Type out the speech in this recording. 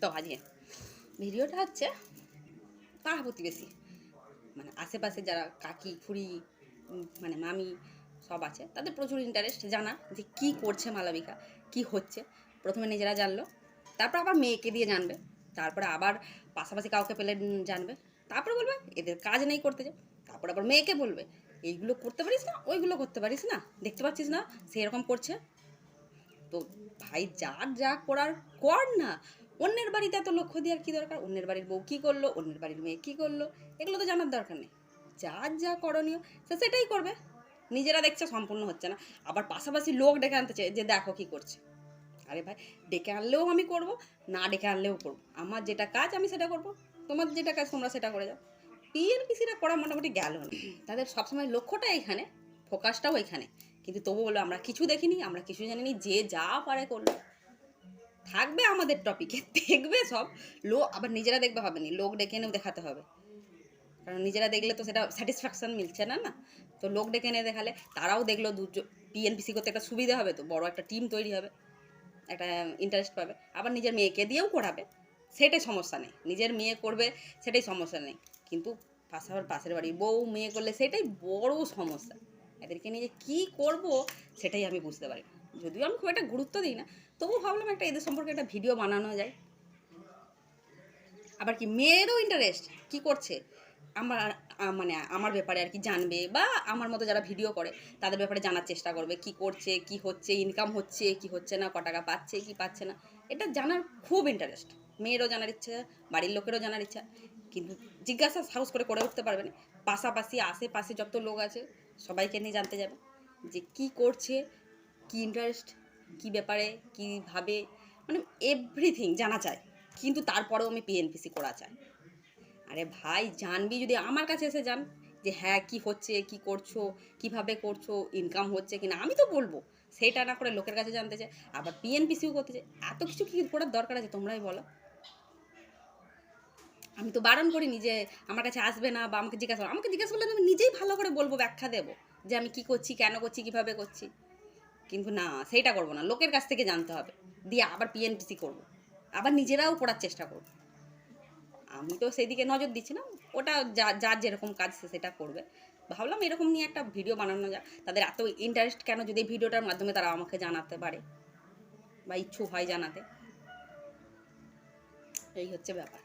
তো আজকে ভিডিওটা হচ্ছে পাড়া প্রতিবেশী, মানে আশেপাশে যারা কাকি খুড়ি মানে মামি সব আছে, তাদের প্রচুর ইন্টারেস্ট জানা যে কী করছে মালবিকা, কি হচ্ছে। প্রথমে নিজেরা জানলো, তারপর আবার মেয়েকে দিয়ে জানবে, তারপরে আবার পাশাপাশি কাউকে পেলে জানবে, তারপরে বলবে এদের কাজ নেই করতে যায়, তারপর আবার মেয়েকে বলবে এইগুলো করতে পারিস না, ওইগুলো করতে পারিস না, দেখতে পাচ্ছিস না সেরকম করছে। তো ভাই যার যা করার কর না, অন্যের বাড়িতে এত লক্ষ্য দেওয়ার কী দরকার? অন্যের বাড়ির বউ কী করলো, অন্যের বাড়ির মেয়ে কী করলো, এগুলো তো জানার দরকার নেই। যার যা করণীয় সে সেটাই করবে। নিজেরা দেখছে সম্পূর্ণ হচ্ছে না, আবার পাশাপাশি লোক ডেকে আনতে চাই যে দেখো কী করছে। আরে ভাই, ডেকে আনলেও আমি করব, না ডেকে আনলেও করব, আমার যেটা কাজ আমি সেটা করব, তোমার যেটা কাজ তোমরা সেটা করে যাও। টিএনপিসিটা করা মোটামুটি গেল না, তাদের সবসময় লক্ষ্যটা এখানে, ফোকাসটাও এখানে, কিন্তু তবু বললো আমরা কিছু দেখিনি, আমরা কিছু জানিনি, যে যা পারে করলো। থাকবে আমাদের টপিকে, দেখবে সব লোক, আবার নিজেরা দেখবে হবে না, লোক ডেকে এনেও দেখাতে হবে, কারণ নিজেরা দেখলে তো সেটা স্যাটিসফ্যাকশান মিলছে না। না তো লোক ডেকে এনে দেখালে তারাও দেখলো, টিএনপিসি করতে একটা সুবিধা হবে, তো বড় একটা টিম তৈরি হবে, একটা ইন্টারেস্ট পাবে, আবার নিজের মেয়েকে দিয়েও করাবে, সেটাই সমস্যা নেই, নিজের মেয়ে করবে সেটাই সমস্যা নেই, কিন্তু পাশের বাড়ির বউ মেয়ে করলে সেটাই বড় সমস্যা। এদেরকে নিয়ে যে কী করবো সেটাই আমি বুঝতে পারি না, যদিও আমি খুব একটা গুরুত্ব দিই না, তবু ভাবলাম একটা এদের সম্পর্কে একটা ভিডিও বানানো যায়। আবার কি মেয়েরও ইন্টারেস্ট কী করছে আমার, মানে আমার ব্যাপারে আর কি জানবে, বা আমার মতো যারা ভিডিও করে তাদের ব্যাপারে জানার চেষ্টা করবে, কি করছে, কি হচ্ছে, ইনকাম হচ্ছে কি হচ্ছে না, ক টাকা পাচ্ছে কি পাচ্ছে না, এটা জানার খুব ইন্টারেস্ট। মেয়েরও জানার ইচ্ছা, বাড়ির লোকেরও জানার ইচ্ছা, কিন্তু জিজ্ঞাসা সাহস করে উঠতে পারবে না। পাশাপাশি আশেপাশে যত লোক আছে সবাইকে নিয়ে জানতে যাবে যে কি করছে, কি ইন্টারেস্ট, কি ব্যাপারে, কীভাবে, মানে এভরিথিং জানা চায়, কিন্তু তারপরেও আমি পিএনপিসি করা চাই। আরে ভাই জানবি, যদি আমার কাছে এসে জান যে হ্যাঁ কী হচ্ছে, কি করছো, কিভাবে করছো, ইনকাম হচ্ছে কিনা, আমি তো বলবো, সেটা না করে লোকের কাছে জানতে চাই, আবার পিএনপিসিও করতে চাই, এত কিছু কী করার দরকার আছে তোমরাই বলো। আমি তো বারণ করিনি যে আমার কাছে আসবে না, বা আমাকে জিজ্ঞাসা করলে আমি নিজেই ভালো করে বলবো, ব্যাখ্যা দেবো যে আমি কী করছি, কেন করছি, কীভাবে করছি, কিন্তু না সেইটা করবো না, লোকের কাছ থেকে জানতে হবে, দিয়ে আবার পিএনপিসি করবো, আবার নিজেরাও করার চেষ্টা করবো। আমি তো সেই দিকে নজর দিচ্ছি না, ওটা যার যেরকম কাজ সে সেটা করবে। ভাবলাম এরকম নিয়ে একটা ভিডিও বানানো যায়, তাদের এত ইন্টারেস্ট কেন, যদি এই ভিডিওটার মাধ্যমে তারা আমাকে জানাতে পারে বা ইচ্ছুক হয় জানাতে, এই হচ্ছে ব্যাপার।